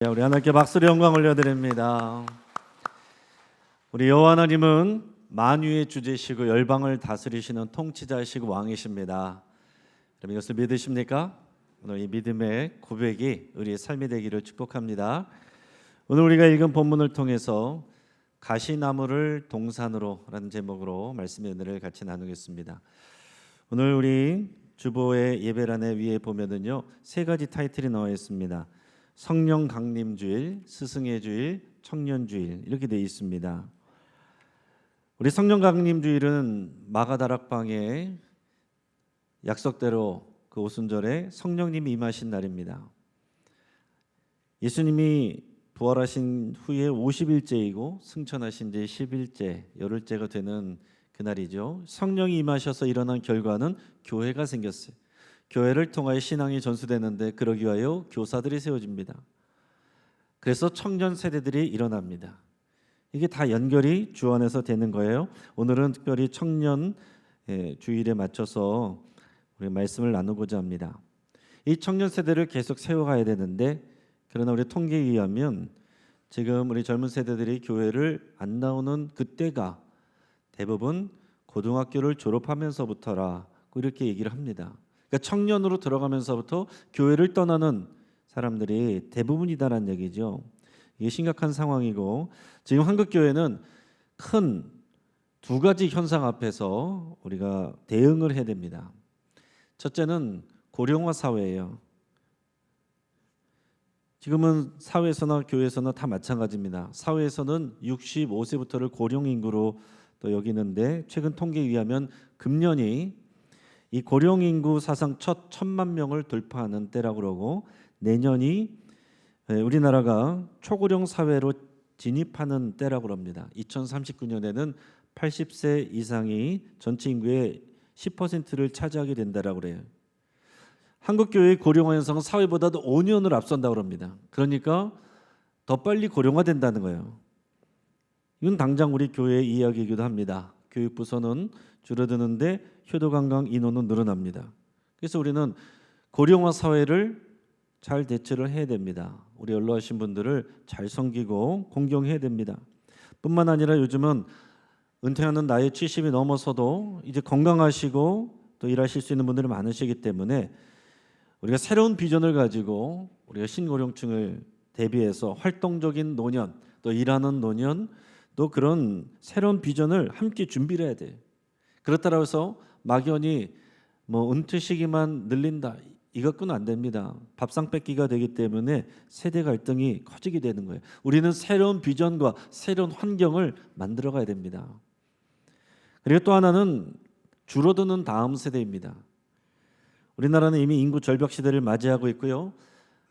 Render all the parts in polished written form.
우리 하나님께 박수로 영광 올려드립니다. 우리 여호와 하나님은 만유의 주제시고 열방을 다스리시는 통치자이시고 왕이십니다. 여러분 이것을 믿으십니까? 오늘 이 믿음의 고백이 우리의 삶이 되기를 축복합니다. 오늘 우리가 읽은 본문을 통해서 가시나무를 동산으로 라는 제목으로 말씀의 은혜를 같이 나누겠습니다. 오늘 우리 주보의 예배란에 위에 보면은요 세 가지 타이틀이 나와 있습니다. 성령 강림주일, 스승의 주일, 청년주일 이렇게 되어 있습니다. 우리 성령 강림주일은 마가다락방에 약속대로 그 오순절에 성령님이 임하신 날입니다. 예수님이 부활하신 후에 50일째이고 승천하신 지 10일째, 열흘째가 되는 그날이죠. 성령이 임하셔서 일어난 결과는 교회가 생겼어요. 교회를 통하여 신앙이 전수되는데 그러기 위하여 교사들이 세워집니다. 그래서 청년 세대들이 일어납니다. 이게 다 연결이 주 안에서 되는 거예요. 오늘은 특별히 청년 주일에 맞춰서 우리 말씀을 나누고자 합니다. 이 청년 세대를 계속 세워가야 되는데 그러나 우리 통계에 의하면 지금 우리 젊은 세대들이 교회를 안 나오는 그때가 대부분 고등학교를 졸업하면서부터라고 이렇게 얘기를 합니다. 그러니까 청년으로 들어가면서부터 교회를 떠나는 사람들이 대부분이다라는 얘기죠. 이게 심각한 상황이고 지금 한국교회는 큰 두 가지 현상 앞에서 우리가 대응을 해야 됩니다. 첫째는 고령화 사회예요. 지금은 사회에서나 교회에서나 다 마찬가지입니다. 사회에서는 65세부터를 고령인구로 또 여기는데 최근 통계에 의하면 금년이 이 고령인구 사상 첫 1,000만 명을 돌파하는 때라고 그러고 내년이 우리나라가 초고령 사회로 진입하는 때라고 합니다. 2039년에는 80세 이상이 전체 인구의 10%를 차지하게 된다라고 그래요. 한국 교회의 고령화 현상은 사회보다도 5년을 앞선다고 합니다. 그러니까 더 빨리 고령화된다는 거예요. 이건 당장 우리 교회의 이야기이기도 합니다. 교육부서는 줄어드는데 효도관광 인원은 늘어납니다. 그래서 우리는 고령화 사회를 잘 대처를 해야 됩니다. 우리 연로하신 분들을 잘 섬기고 공경해야 됩니다. 뿐만 아니라 요즘은 은퇴하는 나이 70이 넘어서도 이제 건강하시고 또 일하실 수 있는 분들이 많으시기 때문에 우리가 새로운 비전을 가지고 우리가 신고령층을 대비해서 활동적인 노년 또 일하는 노년 또 그런 새로운 비전을 함께 준비를 해야 돼요. 그렇다고 해서 막연히 은퇴 시기만 늘린다 이것뿐 안 됩니다. 밥상 뺏기가 되기 때문에 세대 갈등이 커지게 되는 거예요. 우리는 새로운 비전과 새로운 환경을 만들어 가야 됩니다. 그리고 또 하나는 줄어드는 다음 세대입니다. 우리나라는 이미 인구 절벽 시대를 맞이하고 있고요.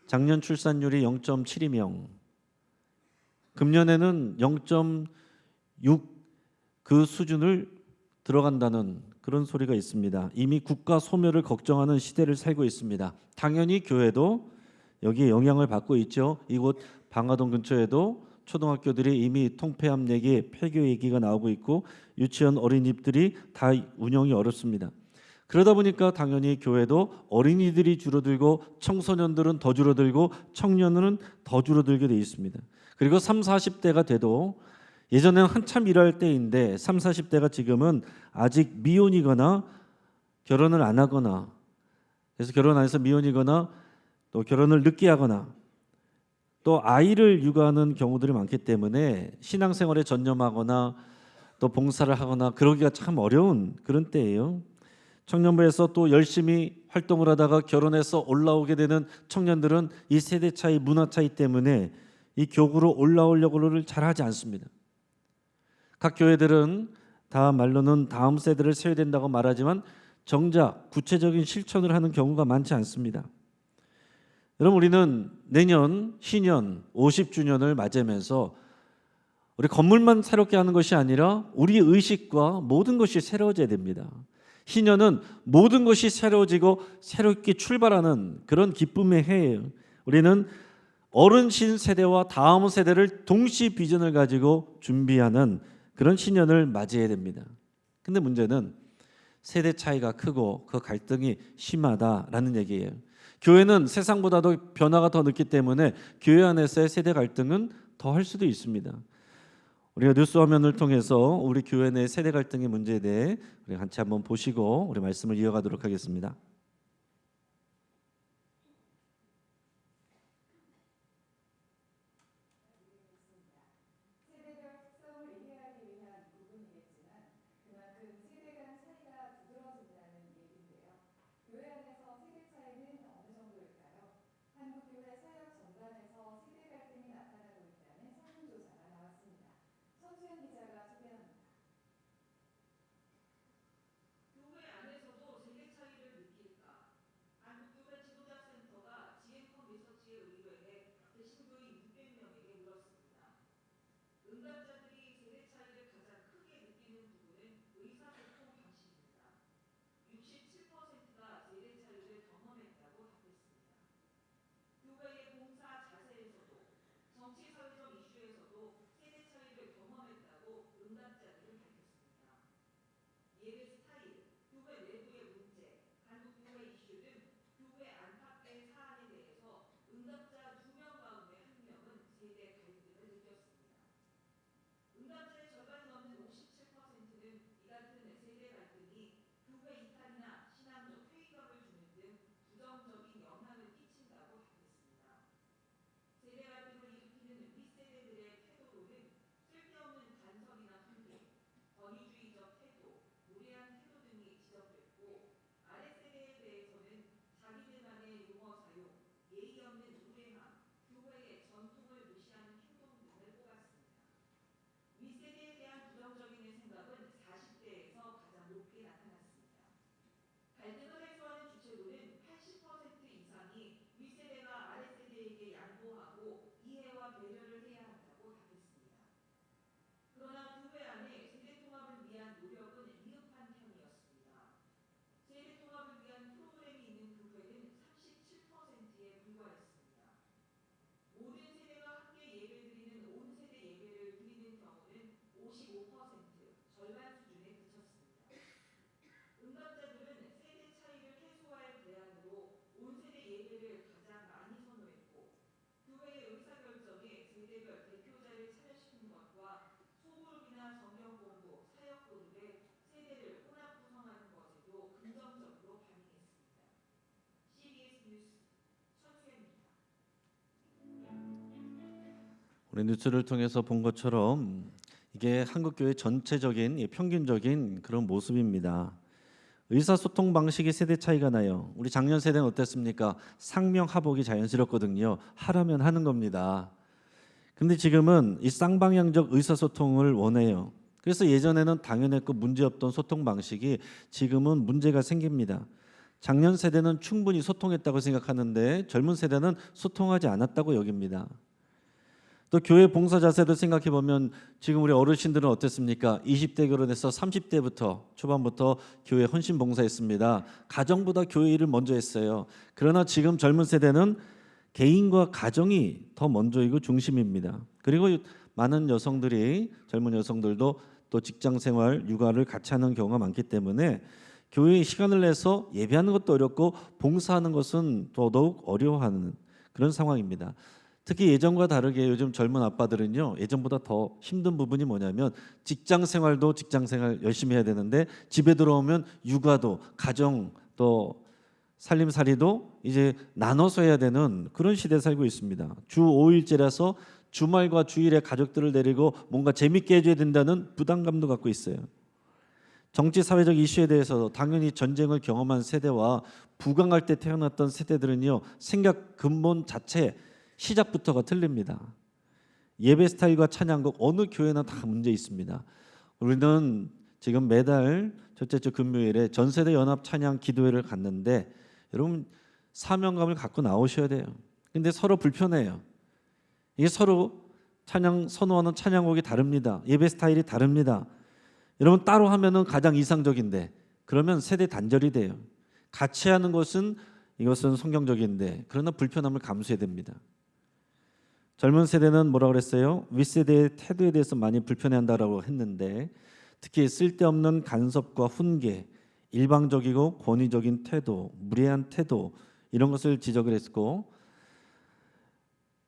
작년 출산율이 0.72명, 금년에는 0.6 그 수준을 들어간다는 그런 소리가 있습니다. 이미 국가 소멸을 걱정하는 시대를 살고 있습니다. 당연히 교회도 여기에 영향을 받고 있죠. 이곳 방화동 근처에도 초등학교들이 이미 통폐합 얘기, 폐교 얘기가 나오고 있고 유치원 어린이집들이 다 운영이 어렵습니다. 그러다 보니까 당연히 교회도 어린이들이 줄어들고 청소년들은 더 줄어들고 청년은 더 줄어들게 돼 있습니다. 그리고 3, 40대가 돼도 예전에는 한참 일할 때인데 3, 40대가 지금은 아직 미혼이거나 결혼을 안 하거나 그래서 결혼 안 해서 미혼이거나 또 결혼을 늦게 하거나 또 아이를 육아하는 경우들이 많기 때문에 신앙생활에 전념하거나 또 봉사를 하거나 그러기가 참 어려운 그런 때예요. 청년부에서 또 열심히 활동을 하다가 결혼해서 올라오게 되는 청년들은 이 세대 차이, 문화 차이 때문에 이 교구로 올라오려고를 잘하지 않습니다. 각 교회들은 다 말로는 다음 세대를 세워야 된다고 말하지만 정작 구체적인 실천을 하는 경우가 많지 않습니다. 여러분 우리는 내년 신년 50주년을 맞이하면서 우리 건물만 새롭게 하는 것이 아니라 우리의 의식과 모든 것이 새로워져야 됩니다. 신년은 모든 것이 새로워지고 새롭게 출발하는 그런 기쁨의 해예요. 우리는 어른신 세대와 다음 세대를 동시 비전을 가지고 준비하는 그런 신년을 맞이해야 됩니다. 근데 문제는 세대 차이가 크고 그 갈등이 심하다라는 얘기예요. 교회는 세상보다도 변화가 더 늦기 때문에 교회 안에서의 세대 갈등은 더 할 수도 있습니다. 우리가 뉴스 화면을 통해서 우리 교회 내 세대 갈등의 문제에 대해 우리 같이 한번 보시고 우리 말씀을 이어가도록 하겠습니다. 교회 안에서도 세대 차이를 느낄까? 한국교회 지도자센터가 GM컴 리서치에 의뢰해 개신교인 600명에게 물었습니다. 응답자들이 세대 차이를 가장 크게 느끼는 부분은 의사소통 방식입니다. 67%가 세대 차이를 경험했다고 답했습니다. 교회의 봉사 자세에서도 정치 사회적 이슈에서도 세대 차이를 경험했다고 응답자들은 밝혔습니다. 예배 스타일, 교회 내부의 문제, 한국 교회 이슈 등 교회 안팎의 사안에 대해서 응답자 2명 가운데 1명은 세대 갈등을 느꼈습니다. 응답자의 절반이 넘는 57%는 이 같은 세대 갈등이 교회 이탈이나 신앙적 회의감을 주는 등 부정적인 영향을 끼친다고 답했습니다. 세대 갈등을 일으키는 윗세대들의 태도로는 쓸데없는 간섭이나 편견, 권위주의적 태도, 무례한 태도 등이 지적됐고, 아랫세대에 대해서는 자기들만의 용어 사용, 예의 없는 무례함, 교회의 전통을 무시하는 행동 등을 꼽았습니다. 윗세대에 대한 부정적인 생각은 40대에서 가장 높게 나타났습니다. 갈등을 해소하는 주체로는 80% 이상이 윗세대가 아랫세대에게 양보하고 이해와 배려를 해야 한다고 답했습니다. 그러나 교회 안에 세대 통합을 위한 노력은 미흡한 편이었습니다. 세대 통합을 위한 프로그램이 있는 교회는 37%에 불과했습니다. 모든 세대가 함께 예배드리는 온 세대 예배를 드리는 경우는 55%, 절반 수준에 그쳤습니다. 응답자들은 세대 차이를 해소할 대안으로 온 세대 예배를 가장 많이 선호했고, 교회의 의사결정에 세대별 대표자를 참여시키는 것과 소그룹이나 성경 공부, 사역 그룹에 세대를 혼합 구성하는 것에도 긍정적으로 반응했습니다. CBS 뉴스 천수연입니다. 우리 뉴스를 통해서 본 것처럼 이게 한국 교회 전체적인 평균적인 그런 모습입니다. 의사소통 방식의 세대 차이가 나요. 우리 작년 세대는 어땠습니까? 상명하복이 자연스럽거든요. 하라면 하는 겁니다. 근데 지금은 이 쌍방향적 의사소통을 원해요. 그래서 예전에는 당연했고 문제없던 소통 방식이 지금은 문제가 생깁니다. 작년 세대는 충분히 소통했다고 생각하는데 젊은 세대는 소통하지 않았다고 여깁니다. 또 교회 봉사 자세도 생각해 보면 지금 우리 어르신들은 어땠습니까? 20대 결혼해서 30대부터 초반부터 교회 헌신 봉사했습니다. 가정보다 교회 일을 먼저 했어요. 그러나 지금 젊은 세대는 개인과 가정이 더 먼저이고 중심입니다. 그리고 많은 여성들이 젊은 여성들도 또 직장 생활, 육아를 같이 하는 경우가 많기 때문에 교회에 시간을 내서 예배하는 것도 어렵고 봉사하는 것은 더더욱 어려워하는 그런 상황입니다. 특히 예전과 다르게 요즘 젊은 아빠들은요, 예전보다 더 힘든 부분이 뭐냐면 직장 생활도 직장 생활 열심히 해야 되는데 집에 들어오면 육아도 가정 또 살림살이도 이제 나눠서 해야 되는 그런 시대에 살고 있습니다. 주 5일제라서 주말과 주일에 가족들을 데리고 뭔가 재밌게 해줘야 된다는 부담감도 갖고 있어요. 정치 사회적 이슈에 대해서 당연히 전쟁을 경험한 세대와 부강할 때 태어났던 세대들은요, 생각 근본 자체 시작부터가 틀립니다. 예배 스타일과 찬양곡 어느 교회나 다 문제 있습니다. 우리는 지금 매달 첫째 주 금요일에 전세대 연합 찬양 기도회를 갔는데 여러분 사명감을 갖고 나오셔야 돼요. 근데 서로 불편해요. 이게 서로 찬양 선호하는 찬양곡이 다릅니다. 예배 스타일이 다릅니다. 여러분 따로 하면은 가장 이상적인데 그러면 세대 단절이 돼요. 같이 하는 것은 이것은 성경적인데 그러나 불편함을 감수해야 됩니다. 젊은 세대는 뭐라 그랬어요? 윗세대의 태도에 대해서 많이 불편해한다라고 했는데 특히 쓸데없는 간섭과 훈계, 일방적이고 권위적인 태도, 무례한 태도 이런 것을 지적을 했고,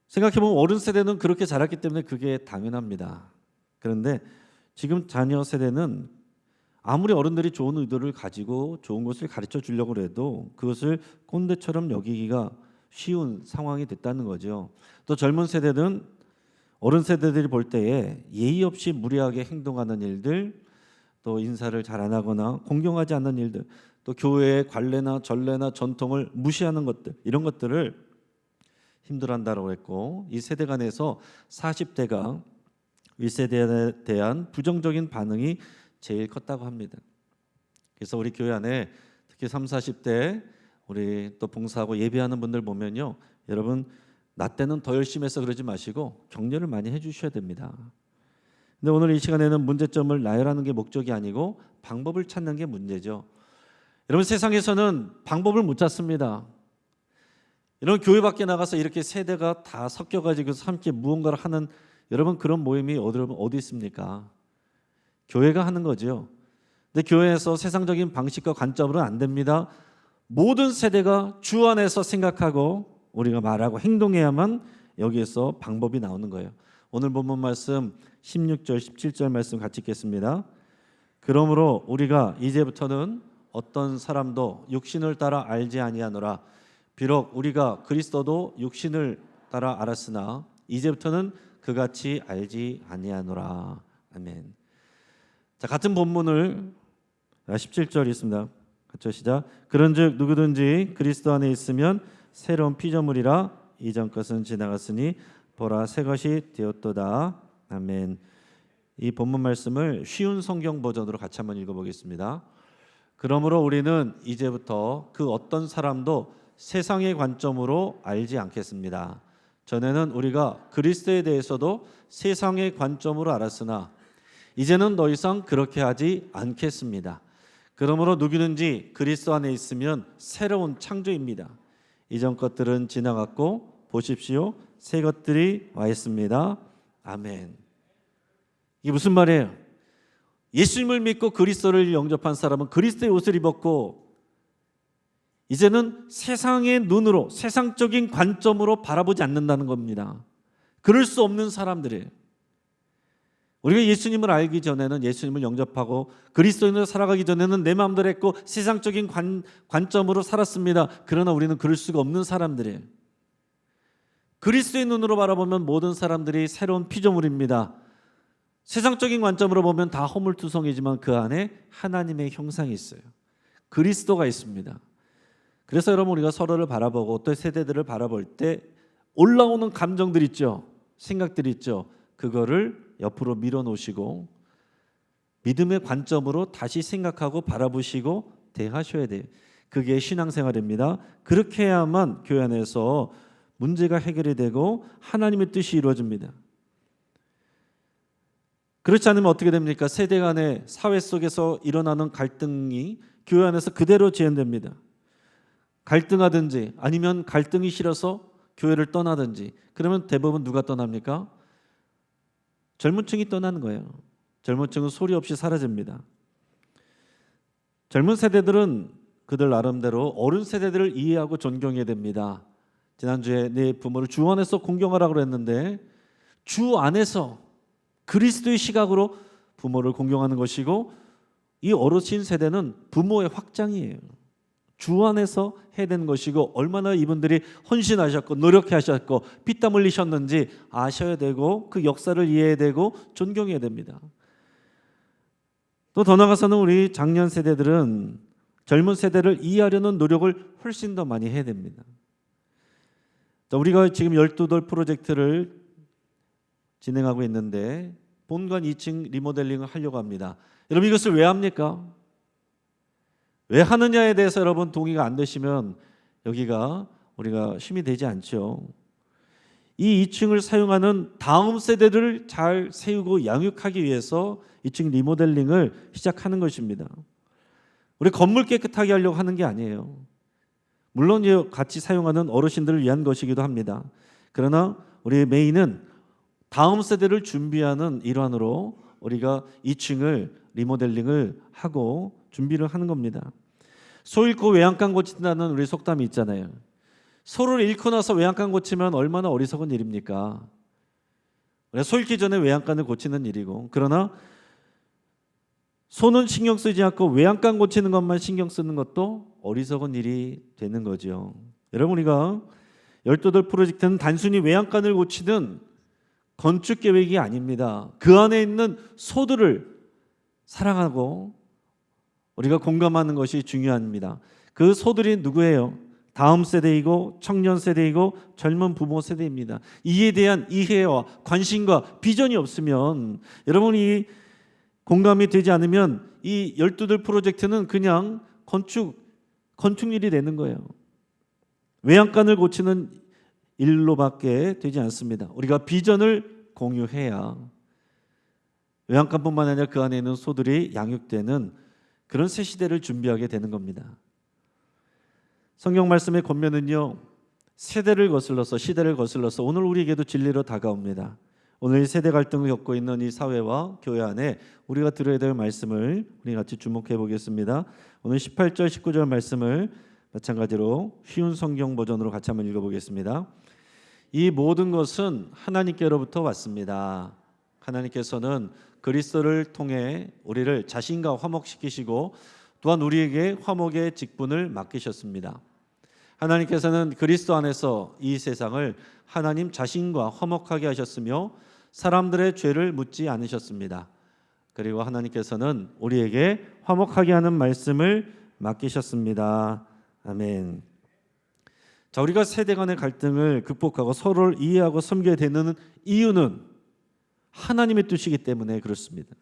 생각해보면 어른 세대는 그렇게 자랐기 때문에 그게 당연합니다. 그런데 지금 자녀 세대는 아무리 어른들이 좋은 의도를 가지고 좋은 것을 가르쳐 주려고 해도 그것을 꼰대처럼 여기기가 쉬운 상황이 됐다는 거죠. 또 젊은 세대는 어른 세대들이 볼 때에 예의 없이 무례하게 행동하는 일들, 또 인사를 잘 안 하거나 공경하지 않는 일들, 또 교회의 관례나 전례나 전통을 무시하는 것들, 이런 것들을 힘들어한다고 했고, 이 세대 간에서 40대가 윗세대에 대한 부정적인 반응이 제일 컸다고 합니다. 그래서 우리 교회 안에 특히 30, 40대 우리 또 봉사하고 예배하는 분들 보면요, 여러분 나 때는 더 열심히 해서 그러지 마시고 격려를 많이 해주셔야 됩니다. 근데 오늘 이 시간에는 문제점을 나열하는 게 목적이 아니고 방법을 찾는 게 문제죠. 여러분 세상에서는 방법을 못 찾습니다. 이런 교회 밖에 나가서 이렇게 세대가 다 섞여가지고 함께 무언가를 하는 여러분 그런 모임이 어디 있습니까? 교회가 하는 거죠. 근데 교회에서 세상적인 방식과 관점으로는 안 됩니다. 모든 세대가 주 안에서 생각하고 우리가 말하고 행동해야만 여기에서 방법이 나오는 거예요. 오늘 본문 말씀 16절 17절 말씀 같이 읽겠습니다. 그러므로 우리가 이제부터는 어떤 사람도 육신을 따라 알지 아니하노라. 비록 우리가 그리스도도 육신을 따라 알았으나 이제부터는 그같이 알지 아니하노라. 아멘. 자, 같은 본문을 17절 있습니다. 같이 시작. 그런즉 누구든지 그리스도 안에 있으면 새로운 피조물이라 이전 것은 지나갔으니 보라 새 것이 되었도다. 아멘. 이 본문 말씀을 쉬운 성경 버전으로 같이 한번 읽어보겠습니다. 그러므로 우리는 이제부터 그 어떤 사람도 세상의 관점으로 알지 않겠습니다. 전에는 우리가 그리스도에 대해서도 세상의 관점으로 알았으나 이제는 더 이상 그렇게 하지 않겠습니다. 그러므로 누구든지 그리스도 안에 있으면 새로운 창조입니다. 이전 것들은 지나갔고 보십시오 새 것들이 와 있습니다. 아멘. 이게 무슨 말이에요? 예수님을 믿고 그리스도를 영접한 사람은 그리스도의 옷을 입었고 이제는 세상의 눈으로 세상적인 관점으로 바라보지 않는다는 겁니다. 그럴 수 없는 사람들이에요. 우리가 예수님을 알기 전에는 예수님을 영접하고 그리스도인으로 살아가기 전에는 내 마음대로 했고 세상적인 관점으로 살았습니다. 그러나 우리는 그럴 수가 없는 사람들이에요. 그리스도의 눈으로 바라보면 모든 사람들이 새로운 피조물입니다. 세상적인 관점으로 보면 다 허물투성이지만 그 안에 하나님의 형상이 있어요. 그리스도가 있습니다. 그래서 여러분 우리가 서로를 바라보고 또 세대들을 바라볼 때 올라오는 감정들 있죠. 생각들이 있죠. 그거를 옆으로 밀어놓으시고 믿음의 관점으로 다시 생각하고 바라보시고 대하셔야 돼요. 그게 신앙생활입니다. 그렇게 해야만 교회 안에서 문제가 해결이 되고 하나님의 뜻이 이루어집니다. 그렇지 않으면 어떻게 됩니까? 세대 간의 사회 속에서 일어나는 갈등이 교회 안에서 그대로 재현됩니다. 갈등하든지 아니면 갈등이 싫어서 교회를 떠나든지 그러면 대부분 누가 떠납니까? 젊은 층이 떠나는 거예요. 젊은 층은 소리 없이 사라집니다. 젊은 세대들은 그들 나름대로 어른 세대들을 이해하고 존경해야 됩니다. 지난주에 내 부모를 주 안에서 공경하라고 했는데 주 안에서 그리스도의 시각으로 부모를 공경하는 것이고 이 어르신 세대는 부모의 확장이에요. 주 안에서 해야 되는 것이고 얼마나 이분들이 헌신하셨고 노력하셨고 피땀 흘리셨는지 아셔야 되고 그 역사를 이해해야 되고 존경해야 됩니다. 또 더 나아가서는 우리 장년 세대들은 젊은 세대를 이해하려는 노력을 훨씬 더 많이 해야 됩니다. 우리가 지금 12돌 프로젝트를 진행하고 있는데 본관 2층 리모델링을 하려고 합니다. 여러분 이것을 왜 합니까? 왜 하느냐에 대해서 여러분 동의가 안 되시면 여기가 우리가 힘이 되지 않죠. 이 2층을 사용하는 다음 세대들을 잘 세우고 양육하기 위해서 2층 리모델링을 시작하는 것입니다. 우리 건물 깨끗하게 하려고 하는 게 아니에요. 물론 같이 사용하는 어르신들을 위한 것이기도 합니다. 그러나 우리의 메인은 다음 세대를 준비하는 일환으로 우리가 2층을 리모델링을 하고 준비를 하는 겁니다. 소 잃고 외양간 고친다는 우리 속담이 있잖아요. 소를 잃고 나서 외양간 고치면 얼마나 어리석은 일입니까? 소 잃기 전에 외양간을 고치는 일이고, 그러나 소는 신경 쓰지 않고 외양간 고치는 것만 신경 쓰는 것도 어리석은 일이 되는 거죠. 여러분, 우리가 열두들 프로젝트는 단순히 외양간을 고치는 건축 계획이 아닙니다. 그 안에 있는 소들을 사랑하고 우리가 공감하는 것이 중요합니다. 그 소들이 누구예요? 다음 세대이고 청년 세대이고 젊은 부모 세대입니다. 이에 대한 이해와 관심과 비전이 없으면, 여러분이 공감이 되지 않으면 이 열두들 프로젝트는 그냥 건축일이 되는 거예요. 외양간을 고치는 일로밖에 되지 않습니다. 우리가 비전을 공유해야 외양간뿐만 아니라 그 안에 있는 소들이 양육되는 그런 새 시대를 준비하게 되는 겁니다. 성경 말씀의 권면은요, 세대를 거슬러서 시대를 거슬러서 오늘 우리에게도 진리로 다가옵니다. 오늘 세대 갈등을 겪고 있는 이 사회와 교회 안에 우리가 들어야 될 말씀을 우리 같이 주목해 보겠습니다. 오늘 18절 19절 말씀을 마찬가지로 쉬운 성경 버전으로 같이 한번 읽어보겠습니다. 이 모든 것은 하나님께로부터 왔습니다. 하나님께서는 그리스도를 통해 우리를 자신과 화목시키시고 또한 우리에게 화목의 직분을 맡기셨습니다. 하나님께서는 그리스도 안에서 이 세상을 하나님 자신과 화목하게 하셨으며 사람들의 죄를 묻지 않으셨습니다. 그리고 하나님께서는 우리에게 화목하게 하는 말씀을 맡기셨습니다. 아멘. 자, 우리가 세대 간의 갈등을 극복하고 서로를 이해하고 섬겨야 되는 이유는 하나님의 뜻이기 때문에 그렇습니다.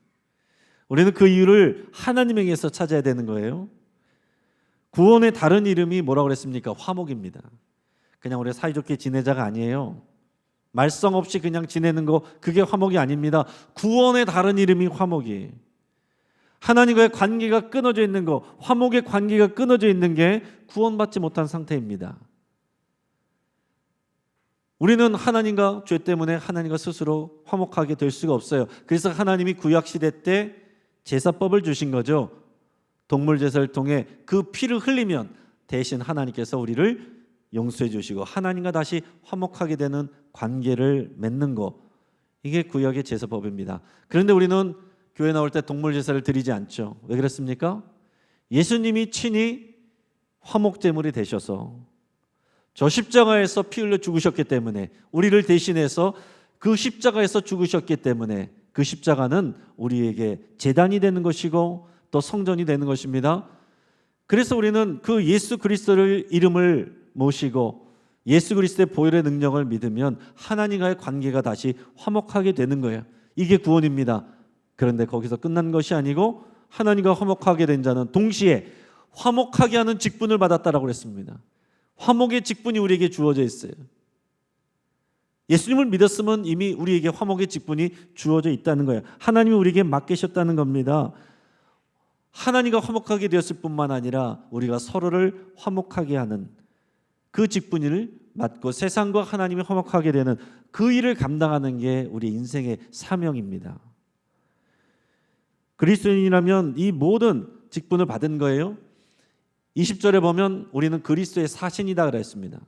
우리는 그 이유를 하나님에게서 찾아야 되는 거예요. 구원의 다른 이름이 뭐라고 그랬습니까? 화목입니다. 그냥 우리 사이좋게 지내자가 아니에요. 말썽 없이 그냥 지내는 거, 그게 화목이 아닙니다. 구원의 다른 이름이 화목이에요. 하나님과의 관계가 끊어져 있는 거, 화목의 관계가 끊어져 있는 게 구원받지 못한 상태입니다. 우리는 하나님과 죄 때문에 하나님과 스스로 화목하게 될 수가 없어요. 그래서 하나님이 구약시대 때 제사법을 주신 거죠. 동물 제사를 통해 그 피를 흘리면 대신 하나님께서 우리를 용서해 주시고 하나님과 다시 화목하게 되는 관계를 맺는 거, 이게 구약의 제사법입니다. 그런데 우리는 교회 나올 때 동물 제사를 드리지 않죠. 왜 그랬습니까? 예수님이 친히 화목제물이 되셔서 저 십자가에서 피 흘려 죽으셨기 때문에, 우리를 대신해서 그 십자가에서 죽으셨기 때문에 그 십자가는 우리에게 제단이 되는 것이고 또 성전이 되는 것입니다. 그래서 우리는 그 예수 그리스도의 이름을 모시고 예수 그리스도의 보혈의 능력을 믿으면 하나님과의 관계가 다시 화목하게 되는 거예요. 이게 구원입니다. 그런데 거기서 끝난 것이 아니고 하나님과 화목하게 된 자는 동시에 화목하게 하는 직분을 받았다라고 그랬습니다. 화목의 직분이 우리에게 주어져 있어요. 예수님을 믿었으면 이미 우리에게 화목의 직분이 주어져 있다는 거예요. 하나님이 우리에게 맡기셨다는 겁니다. 하나님과 화목하게 되었을 뿐만 아니라 우리가 서로를 화목하게 하는 그 직분을 맡고 세상과 하나님이 화목하게 되는 그 일을 감당하는 게 우리 인생의 사명입니다. 그리스도인이라면 이 모든 직분을 받은 거예요. 20절에 보면 우리는 그리스도의 사신이다 그랬습니다.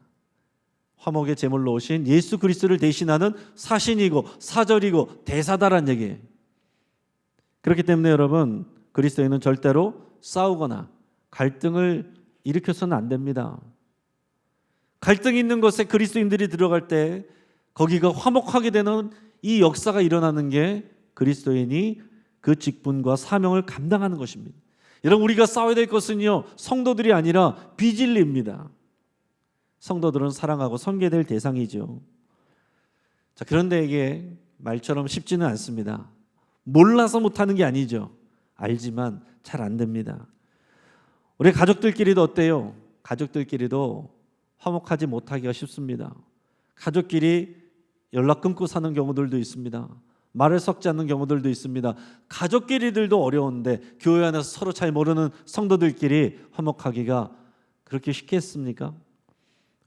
화목의 제물로 오신 예수 그리스도를 대신하는 사신이고 사절이고 대사다란 얘기예요. 그렇기 때문에 여러분, 그리스도인은 절대로 싸우거나 갈등을 일으켜서는 안 됩니다. 갈등이 있는 곳에 그리스도인들이 들어갈 때 거기가 화목하게 되는 이 역사가 일어나는 게 그리스도인이 그 직분과 사명을 감당하는 것입니다. 여러분, 우리가 싸워야 될 것은요, 성도들이 아니라 비진리입니다. 성도들은 사랑하고 섬겨야 될 대상이죠. 자, 그런데 이게 말처럼 쉽지는 않습니다. 몰라서 못하는 게 아니죠. 알지만 잘 안 됩니다. 우리 가족들끼리도 어때요? 가족들끼리도 화목하지 못하기가 쉽습니다. 가족끼리 연락 끊고 사는 경우들도 있습니다. 말을 섞지 않는 경우들도 있습니다. 가족끼리들도 어려운데 교회 안에서 서로 잘 모르는 성도들끼리 화목하기가 그렇게 쉽겠습니까?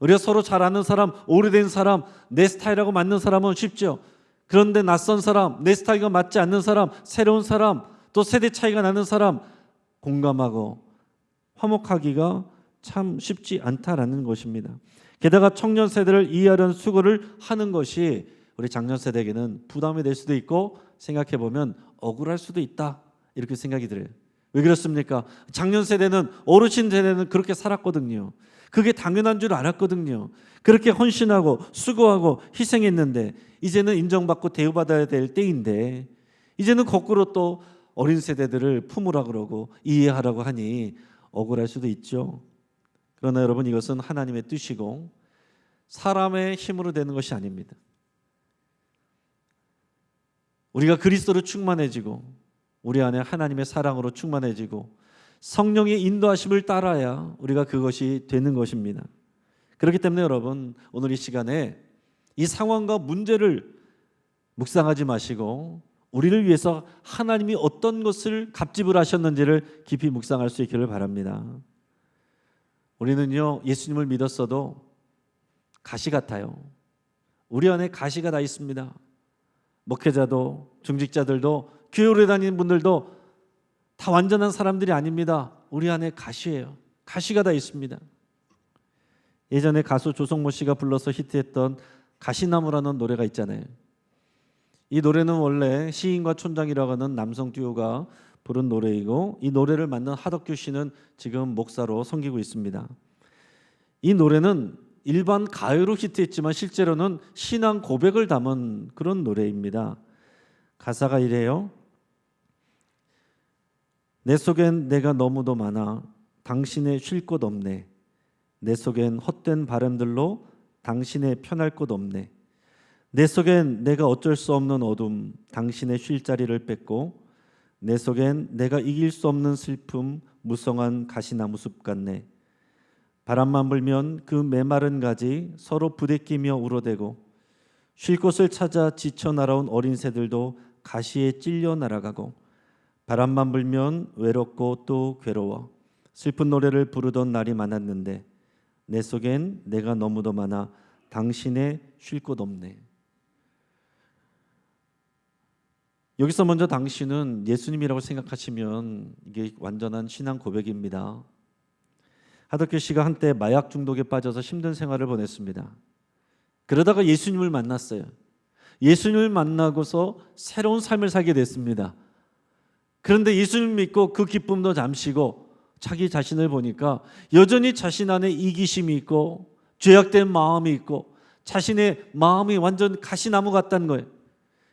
우리가 서로 잘 아는 사람, 오래된 사람, 내 스타일하고 맞는 사람은 쉽죠. 그런데 낯선 사람, 내 스타일과 맞지 않는 사람, 새로운 사람, 또 세대 차이가 나는 사람, 공감하고 화목하기가 참 쉽지 않다라는 것입니다. 게다가 청년 세대를 이해하려는 수고를 하는 것이 우리 장년 세대에게는 부담이 될 수도 있고 생각해 보면 억울할 수도 있다 이렇게 생각이 들어요. 왜 그렇습니까? 작년 세대는 어르신 세대는 그렇게 살았거든요. 그게 당연한 줄 알았거든요. 그렇게 헌신하고 수고하고 희생했는데 이제는 인정받고 대우받아야 될 때인데 이제는 거꾸로 또 어린 세대들을 품으라 그러고 이해하라고 하니 억울할 수도 있죠. 그러나 여러분 이것은 하나님의 뜻이고 사람의 힘으로 되는 것이 아닙니다. 우리가 그리스도로 충만해지고 우리 안에 하나님의 사랑으로 충만해지고 성령의 인도하심을 따라야 우리가 그것이 되는 것입니다. 그렇기 때문에 여러분 오늘 이 시간에 이 상황과 문제를 묵상하지 마시고 우리를 위해서 하나님이 어떤 것을 갑집을 하셨는지를 깊이 묵상할 수 있기를 바랍니다. 우리는요 예수님을 믿었어도 가시 같아요. 우리 안에 가시가 다 있습니다. 목회자도 중직자들도 교회 오래 다니는 분들도 다 완전한 사람들이 아닙니다. 우리 안에 가시예요. 가시가 다 있습니다. 예전에 가수 조성모 씨가 불러서 히트했던 가시나무라는 노래가 있잖아요. 이 노래는 원래 시인과 촌장이라고 하는 남성 듀오가 부른 노래이고 이 노래를 만든 하덕규 씨는 지금 목사로 섬기고 있습니다. 이 노래는 일반 가요로 히트했지만 실제로는 신앙 고백을 담은 그런 노래입니다. 가사가 이래요. 내 속엔 내가 너무도 많아 당신의 쉴 곳 없네. 내 속엔 헛된 바람들로 당신의 편할 곳 없네. 내 속엔 내가 어쩔 수 없는 어둠 당신의 쉴 자리를 뺏고 내 속엔 내가 이길 수 없는 슬픔 무성한 가시나무 숲 같네. 바람만 불면 그 메마른 가지 서로 부대끼며 울어대고 쉴 곳을 찾아 지쳐 날아온 어린 새들도 가시에 찔려 날아가고 바람만 불면 외롭고 또 괴로워 슬픈 노래를 부르던 날이 많았는데 내 속엔 내가 너무도 많아 당신의 쉴 곳 없네. 여기서 먼저 당신은 예수님이라고 생각하시면 이게 완전한 신앙 고백입니다. 하덕규 씨가 한때 마약 중독에 빠져서 힘든 생활을 보냈습니다. 그러다가 예수님을 만났어요. 예수님을 만나고서 새로운 삶을 살게 됐습니다. 그런데 예수님 믿고 그 기쁨도 잠시고 자기 자신을 보니까 여전히 자신 안에 이기심이 있고 죄악된 마음이 있고 자신의 마음이 완전 가시나무 같다는 거예요.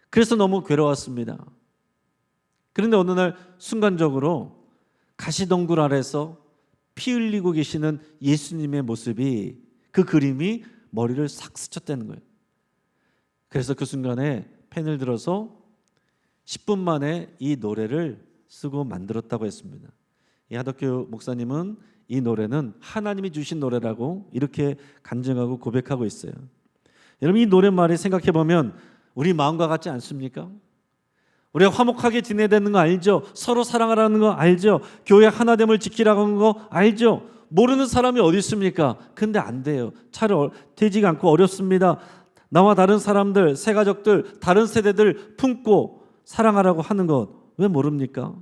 그래서 너무 괴로웠습니다. 그런데 어느 날 순간적으로 가시덩굴 아래서 피 흘리고 계시는 예수님의 모습이 그 그림이 머리를 싹 스쳤다는 거예요. 그래서 그 순간에 펜을 들어서 10분 만에 이 노래를 쓰고 만들었다고 했습니다. 이 하덕규 목사님은 이 노래는 하나님이 주신 노래라고 이렇게 간증하고 고백하고 있어요. 여러분 이 노랫말을 생각해 보면 우리 마음과 같지 않습니까? 우리가 화목하게 지내야 되는 거 알죠? 서로 사랑하라는 거 알죠? 교회 하나됨을 지키라고 하는 거 알죠? 모르는 사람이 어디 있습니까? 근데 안 돼요. 되지가 않고 어렵습니다. 나와 다른 사람들, 새 가족들, 다른 세대들 품고 사랑하라고 하는 것 왜 모릅니까?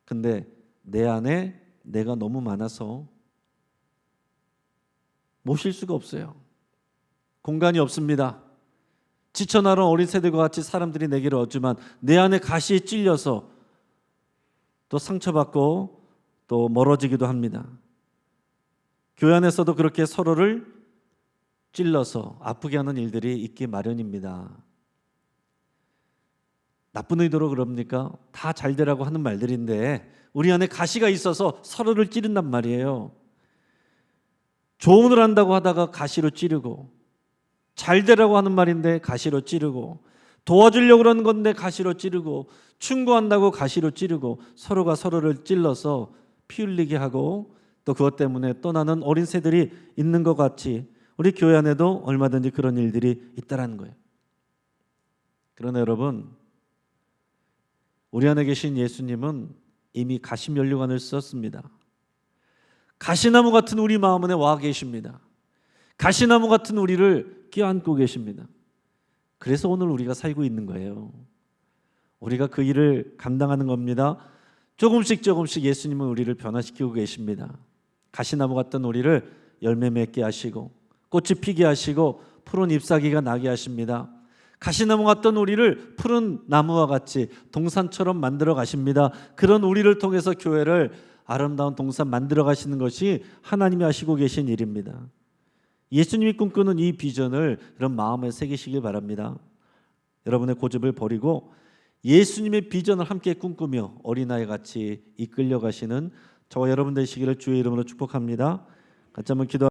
근데 내 안에 내가 너무 많아서 모실 수가 없어요. 공간이 없습니다. 지쳐나는 어린 세대과 같이 사람들이 내게를 얻지만 내 안에 가시에 찔려서 또 상처받고 또 멀어지기도 합니다. 교회 안에서도 그렇게 서로를 찔러서 아프게 하는 일들이 있기 마련입니다. 나쁜 의도로 그럽니까? 다 잘 되라고 하는 말들인데 우리 안에 가시가 있어서 서로를 찌른단 말이에요. 조언을 한다고 하다가 가시로 찌르고 잘 되라고 하는 말인데 가시로 찌르고 도와주려고 그러는 건데 가시로 찌르고 충고한다고 가시로 찌르고 서로가 서로를 찔러서 피 흘리게 하고 또 그것 때문에 떠나는 어린 새들이 있는 것 같이 우리 교회 안에도 얼마든지 그런 일들이 있다라는 거예요. 그러나 여러분 우리 안에 계신 예수님은 이미 가시면류관을 썼습니다. 가시나무 같은 우리 마음 안에 와 계십니다. 가시나무 같은 우리를 껴안고 계십니다. 그래서 오늘 우리가 살고 있는 거예요. 우리가 그 일을 감당하는 겁니다. 조금씩 예수님은 우리를 변화시키고 계십니다. 가시나무 같던 우리를 열매 맺게 하시고 꽃이 피게 하시고 푸른 잎사귀가 나게 하십니다. 가시나무 같던 우리를 푸른 나무와 같이 동산처럼 만들어 가십니다. 그런 우리를 통해서 교회를 아름다운 동산 만들어 가시는 것이 하나님이 하시고 계신 일입니다. 예수님이 꿈꾸는 이 비전을 여러분 마음에 새기시길 바랍니다. 여러분의 고집을 버리고 예수님의 비전을 함께 꿈꾸며 어린아이 같이 이끌려 가시는 저와 여러분 되시기를 주의 이름으로 축복합니다. 같이 한번 기도.